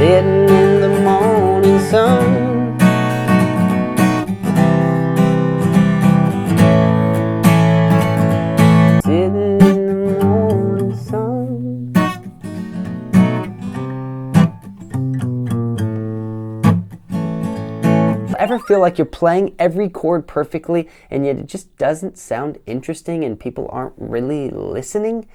sitting in the morning sun. Sitting in the morning sun. Ever feel like you're playing every chord perfectly and yet it just doesn't sound interesting and people aren't really listening?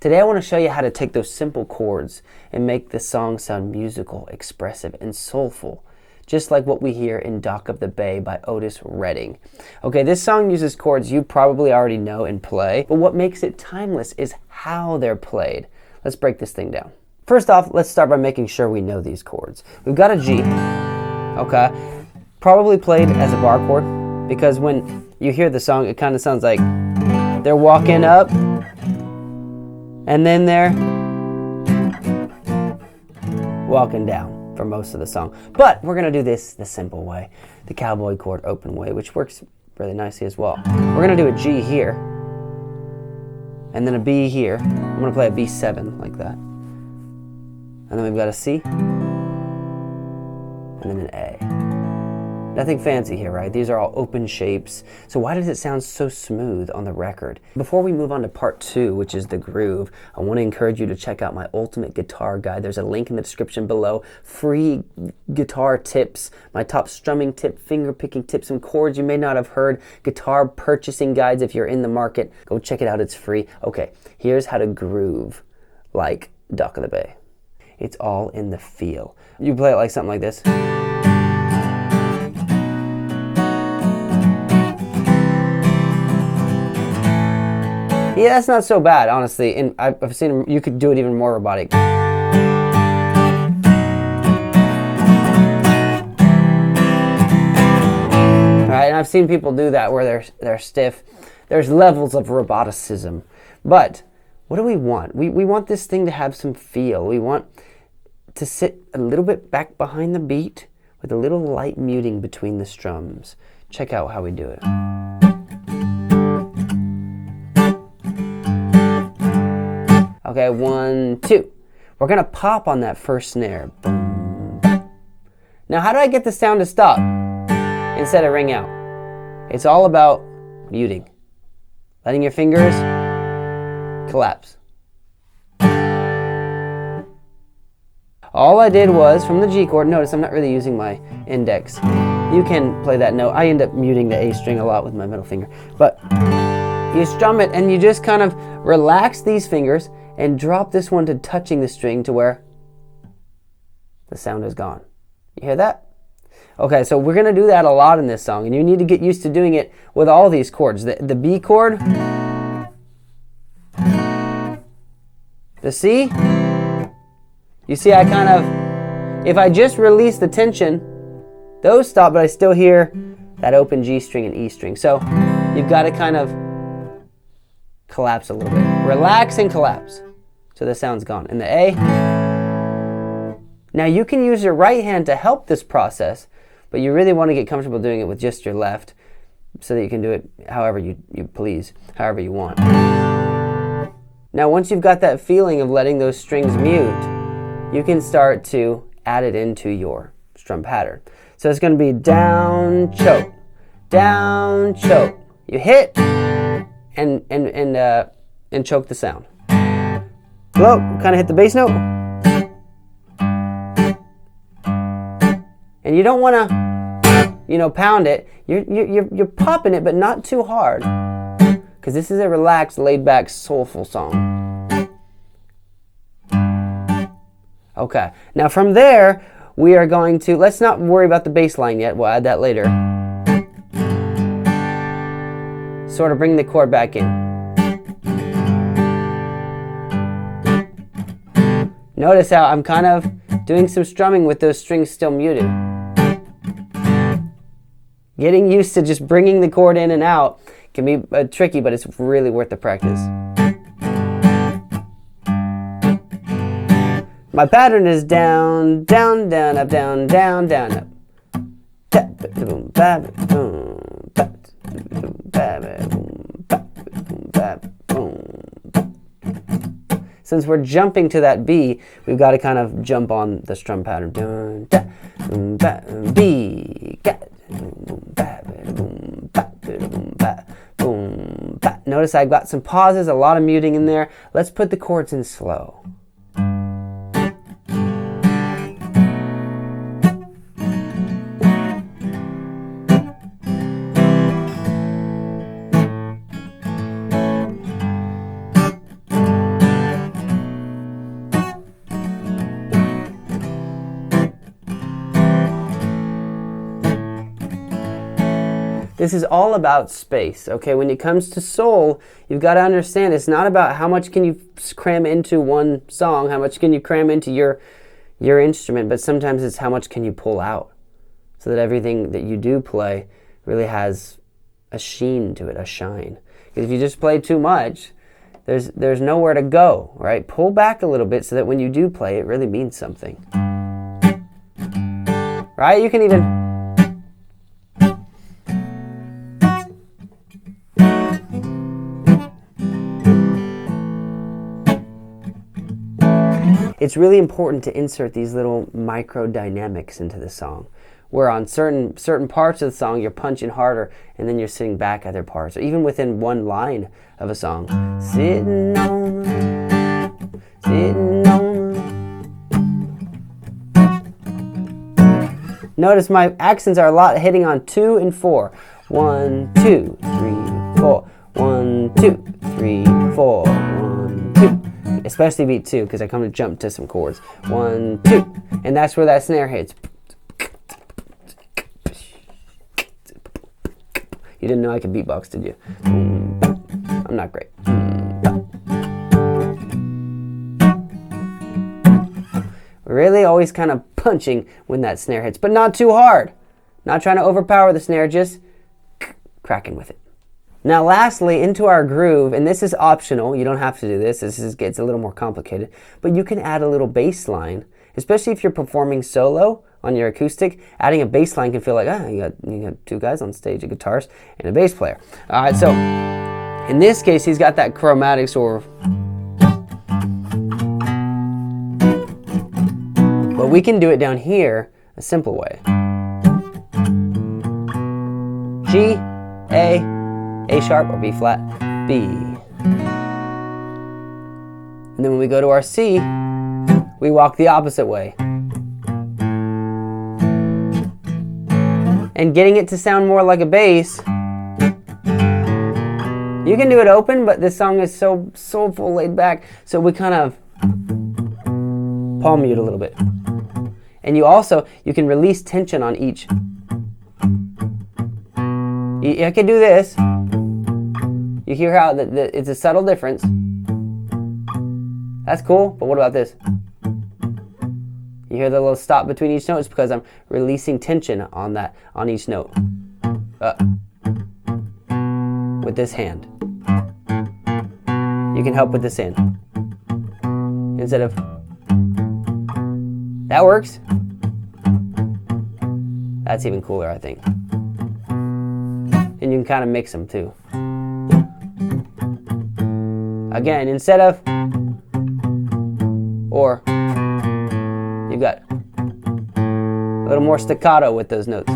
Today I want to show you how to take those simple chords and make the song sound musical, expressive, and soulful, just like what we hear in Dock of the Bay by Otis Redding. Okay, this song uses chords you probably already know and play, but what makes it timeless is how they're played. Let's break this thing down. First off, let's start by making sure we know these chords. We've got a G, okay, probably played as a bar chord, because when you hear the song, it kind of sounds like they're walking up, and then they're walking down for most of the song. But we're going to do this the simple way, the cowboy chord open way, which works really nicely as well. We're going to do a G here, and then a B here. I'm going to play a B7 like that. And then we've got a C, and then an A. Nothing fancy here, right? These are all open shapes. So why does it sound so smooth on the record? Before we move on to part 2, which is the groove, I want to encourage you to check out my ultimate guitar guide. There's a link in the description below. Free guitar tips, my top strumming tip, finger picking tips, some chords you may not have heard, guitar purchasing guides if you're in the market. Go check it out, it's free. Okay, here's how to groove like Dock of the Bay. It's all in the feel. You play it like something like this. Yeah, that's not so bad, honestly. And I've seen you could do it even more robotic. All right, and I've seen people do that where they're stiff. There's levels of roboticism. But what do we want? We want this thing to have some feel. We want to sit a little bit back behind the beat with a little light muting between the strums. Check out how we do it. Okay, 1, 2. We're gonna pop on that first snare. Boom. Now, how do I get the sound to stop instead of ring out? It's all about muting. Letting your fingers collapse. All I did was, from the G chord, notice I'm not really using my index. You can play that note. I end up muting the A string a lot with my middle finger. But you strum it and you just kind of relax these fingers and drop this one to touching the string to where the sound is gone. You hear that? Okay, so we're gonna do that a lot in this song, and you need to get used to doing it with all these chords. The B chord, the C, you see I kind of, if I just release the tension, those stop, but I still hear that open G string and E string. So you've got to kind of collapse a little bit. Relax and collapse. So the sound's gone. And the A. Now you can use your right hand to help this process, but you really want to get comfortable doing it with just your left so that you can do it however you please, however you want. Now once you've got that feeling of letting those strings mute, you can start to add it into your strum pattern. So it's going to be down, choke, down, choke. You hit and choke the sound. Low, kind of hit the bass note. And you don't want to, pound it. You're popping it, but not too hard, because this is a relaxed, laid-back, soulful song. Okay, now from there, we are going to, let's not worry about the bass line yet. We'll add that later. Sort of bring the chord back in. Notice how I'm kind of doing some strumming with those strings still muted. Getting used to just bringing the chord in and out can be tricky, but it's really worth the practice. My pattern is down, down, down, up, down, down, down, up. since we're jumping to that B, we've got to kind of jump on the strum pattern. Dun, da, boom, ba, B, ga, boom, ba, boom, ba, boom, ba, boom, ba. Notice I've got some pauses, a lot of muting in there. Let's put the chords in slow. This is all about space, okay? When it comes to soul, you've got to understand it's not about how much can you cram into one song, how much can you cram into your instrument, but sometimes it's how much can you pull out so that everything that you do play really has a sheen to it, a shine. Because if you just play too much, there's nowhere to go, right? Pull back a little bit so that when you do play, it really means something. Right? You can even... It's really important to insert these little micro dynamics into the song, where on certain parts of the song you're punching harder and then you're sitting back other parts, or even within one line of a song. Sitting on, sitting on. Notice my accents are a lot hitting on 2 and 4. 1, 2, 3, 4. 1, 2, 3, 4. 1, 2. Especially beat 2, because I come to jump to some chords. 1, 2, and that's where that snare hits. You didn't know I could beatbox, did you? I'm not great. We're really always kind of punching when that snare hits, but not too hard. Not trying to overpower the snare, just cracking with it. Now lastly, into our groove, and this is optional, you don't have to do this, gets a little more complicated, but you can add a little bass line, especially if you're performing solo on your acoustic. Adding a bass line can feel like, you got 2 guys on stage, a guitarist and a bass player. All right, so in this case, he's got that chromatic sort of, but we can do it down here a simple way. G, A sharp or B flat, B. And then when we go to our C, we walk the opposite way. And getting it to sound more like a bass, you can do it open, but this song is so soulful, laid back, so we kind of palm mute a little bit. And you can release tension on each. I can do this. You hear how it's a subtle difference. That's cool, but what about this? You hear the little stop between each note? It's because I'm releasing tension on each note. With this hand. You can help with this hand. Instead of... That works. That's even cooler, I think. And you can kind of mix them too. Again, instead of or, you've got a little more staccato with those notes.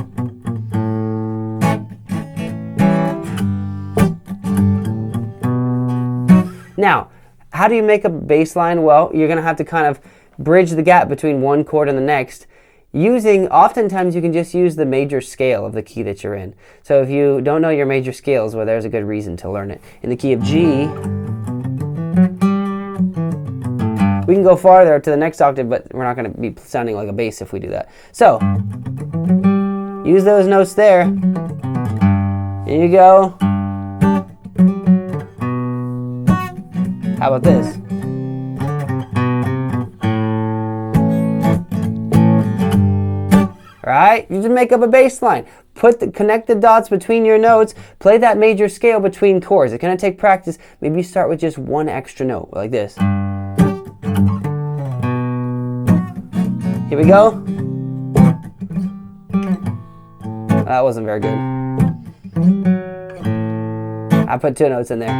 Now, how do you make a bass line? Well, you're going to have to kind of bridge the gap between one chord and the next. Oftentimes you can just use the major scale of the key that you're in. So if you don't know your major scales, well, there's a good reason to learn it. In the key of G, we can go farther to the next octave, but we're not going to be sounding like a bass if we do that. So, use those notes there. Here you go. How about this? Right? You just make up a bass line. Connect the dots between your notes. Play that major scale between chords. It's going to take practice. Maybe you start with just one extra note, like this. Here we go. That wasn't very good. I put 2 notes in there.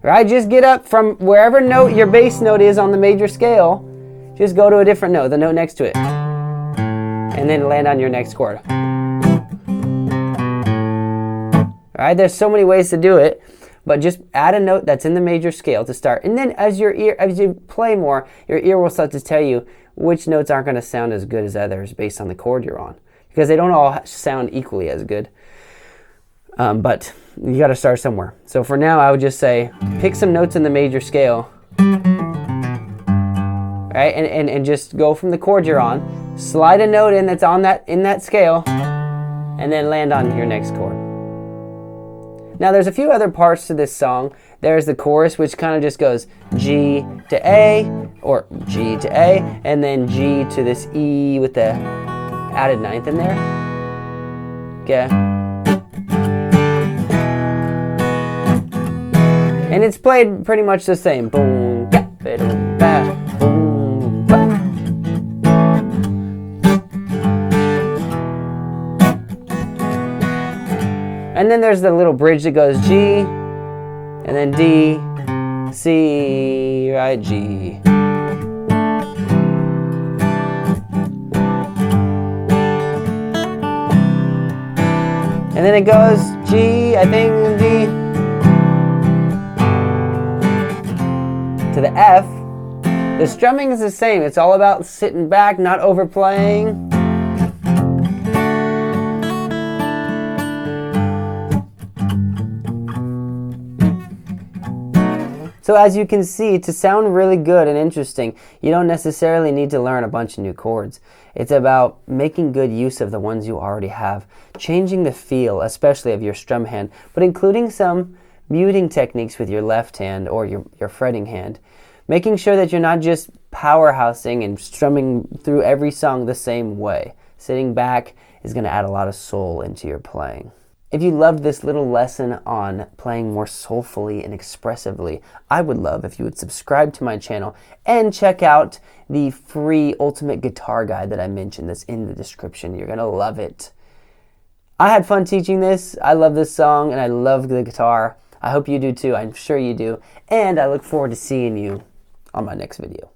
All right, just get up from wherever note your bass note is on the major scale. Just go to a different note, the note next to it. And then land on your next chord. All right, there's so many ways to do it, but just add a note that's in the major scale to start. And then as you play more, your ear will start to tell you which notes aren't going to sound as good as others based on the chord you're on, because they don't all sound equally as good. But you got to start somewhere. So for now, I would just say pick some notes in the major scale, right? And just go from the chord you're on, slide a note in that's on in that scale, and then land on your next chord. Now there's a few other parts to this song. There's the chorus, which kind of just goes G to A, or G to A, and then G to this E with the added ninth in there. Okay. And it's played pretty much the same. Boom, ga, ba-dum, ba, boom, ba. And then there's the little bridge that goes G, and then D, C, right, G. And then it goes G, I think D, to the F. The strumming is the same. It's all about sitting back, not overplaying. So as you can see, to sound really good and interesting, you don't necessarily need to learn a bunch of new chords. It's about making good use of the ones you already have, changing the feel, especially of your strum hand, but including some muting techniques with your left hand or your fretting hand, making sure that you're not just powerhousing and strumming through every song the same way. Sitting back is going to add a lot of soul into your playing. If you loved this little lesson on playing more soulfully and expressively, I would love if you would subscribe to my channel and check out the free ultimate guitar guide that I mentioned that's in the description. You're going to love it. I had fun teaching this. I love this song and I love the guitar. I hope you do too. I'm sure you do. And I look forward to seeing you on my next video.